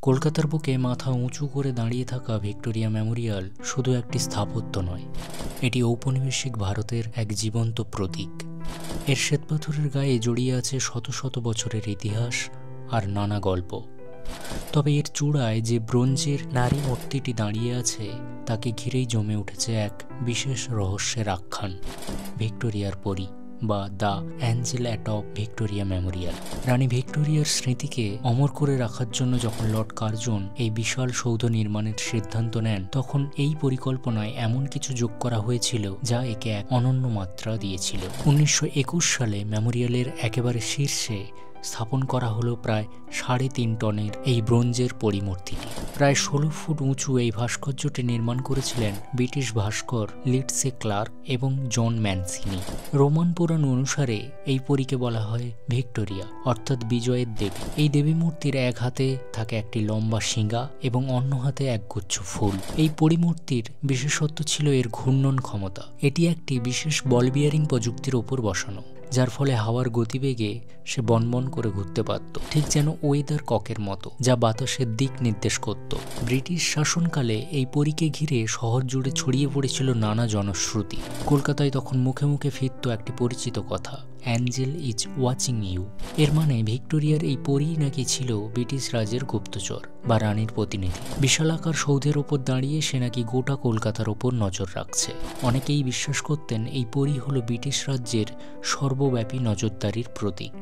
কলকাতার বুকে মাথা উঁচু করে দাঁড়িয়ে থাকা ভিক্টোরিয়া মেমোরিয়াল শুধু একটি স্থাপত্য নয়, এটি ঔপনিবেশিক ভারতের এক জীবন্ত প্রতীক। এর শ্বেতপাথরের গায়ে জড়িয়ে আছে শত শত বছরের ইতিহাস আর নানা গল্প। তবে এর চূড়ায় যে ব্রোঞ্জের নারী মূর্তিটি দাঁড়িয়ে আছে, তাকে ঘিরেই জমে উঠেছে এক বিশেষ রহস্যের আখ্যান, ভিক্টোরিয়ার পরী বা দ্য অ্যাঞ্জেল অ্যাটপ ভিক্টোরিয়া মেমোরিয়াল। রানী ভিক্টোরিয়ার স্মৃতিকে অমর করে রাখার জন্য যখন লর্ড কার্জন এই বিশাল সৌধ নির্মাণের সিদ্ধান্ত নেন, তখন এই পরিকল্পনায় এমন কিছু যোগ করা হয়েছিল যা একে এক অনন্য মাত্রা দিয়েছিল। 1921 সালে মেমোরিয়ালের একেবারে শীর্ষে স্থাপন করা হলো প্রায় 3.5 টনের এই ব্রোঞ্জের পরিমূর্তিটি। প্রায় 16 ফুট উঁচু এই ভাস্কর্যটি নির্মাণ করেছিলেন ব্রিটিশ ভাস্কর লিন্ডসে ক্লার্ক এবং জন ম্যানসিনি। রোমান পুরাণ অনুসারে এই পরীকে বলা হয় ভিক্টোরিয়া, অর্থাৎ বিজয়ের দেবী। এই দেবী মূর্তির এক হাতে থাকে একটি লম্বা শিঙা এবং অন্য হাতে এক গুচ্ছ ফুল। এই পরিমূর্তির বিশেষত্ব ছিল এর ঘূর্ণন ক্ষমতা। এটি একটি বিশেষ বল বিয়ারিং প্রযুক্তির ওপর বসানো, যার ফলে হাওয়ার গতিবেগে সে বনবন করে ঘুরতে পারত, ঠিক যেন ওয়েদার ককের মতো, যা বাতাসের দিক নির্দেশ করত। ব্রিটিশ শাসনকালে এই পরীকে ঘিরে শহর জুড়ে ছড়িয়ে পড়েছিল নানা জনশ্রুতি। কলকাতায় তখন মুখে মুখে ফিরত একটি পরিচিত কথা, অ্যাঞ্জেল ইজ ওয়াচিং ইউ। এর মানে ভিক্টোরিয়ার এই পরী নাকি ছিল ব্রিটিশ রাজের গুপ্তচর বা রানীর প্রতিনিধি। বিশালাকার সৌধের ওপর দাঁড়িয়ে সে নাকি গোটা কলকাতার ওপর নজর রাখছে। অনেকেই বিশ্বাস করতেন এই পরী হলো ব্রিটিশ রাজ্যের সর্বব্যাপী নজরদারির প্রতীক।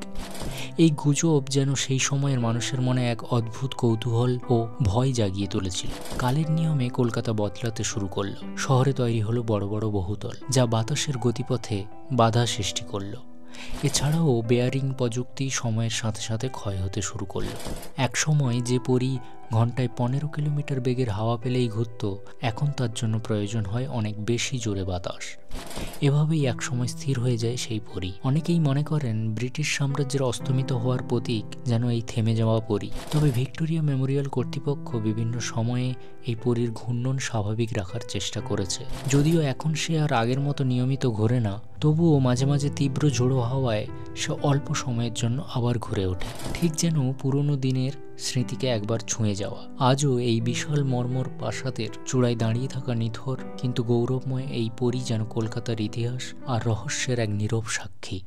এই গুজব যেন সেই সময়ের মানুষের মনে এক অদ্ভুত কৌতূহল ও ভয় জাগিয়ে তুলেছিল। কালের নিয়মে কলকাতা বদলাতে শুরু করলো। শহরে তৈরি হলো বড় বড় বহুতল, যা বাতাসের গতিপথে বাধা সৃষ্টি করলো। এছাড়াও বেয়ারিং প্রযুক্তি সময়ের সাথে সাথে ক্ষয় হতে শুরু করল। এক সময় যে পরী ঘন্টায় 15 কিলোমিটার বেগের হাওয়া পেলেই ঘুরত, এখন তার জন্য প্রয়োজন হয় অনেক বেশি জোরে বাতাস। এভাবেই একসময় স্থির হয়ে যায় সেই পরী। অনেকেই মনে করেন ব্রিটিশ সাম্রাজ্যের অস্তমিত হওয়ার প্রতীক যেন এই থেমে যাওয়া পরী। তবে ভিক্টোরিয়া মেমোরিয়াল কর্তৃপক্ষ বিভিন্ন সময়ে এই পরীর ঘূর্ণন স্বাভাবিক রাখার চেষ্টা করেছে। যদিও এখন সে আর আগের মতো নিয়মিত ঘোরে না, তবুও মাঝে মাঝে তীব্র ঝোড়ো হাওয়ায় সে অল্প সময়ের জন্য আবার ঘুরে ওঠে, ঠিক যেন পুরনো দিনের স্মৃতিকে একবার ছুঁয়ে যাওয়া। আজও এই বিশাল মর্মর প্রাসাদের চূড়ায় দাঁড়িয়ে থাকা নিথর কিন্তু গৌরবময় এই পরী যেন কলকাতার ইতিহাস আর রহস্যের এক নীরব সাক্ষী।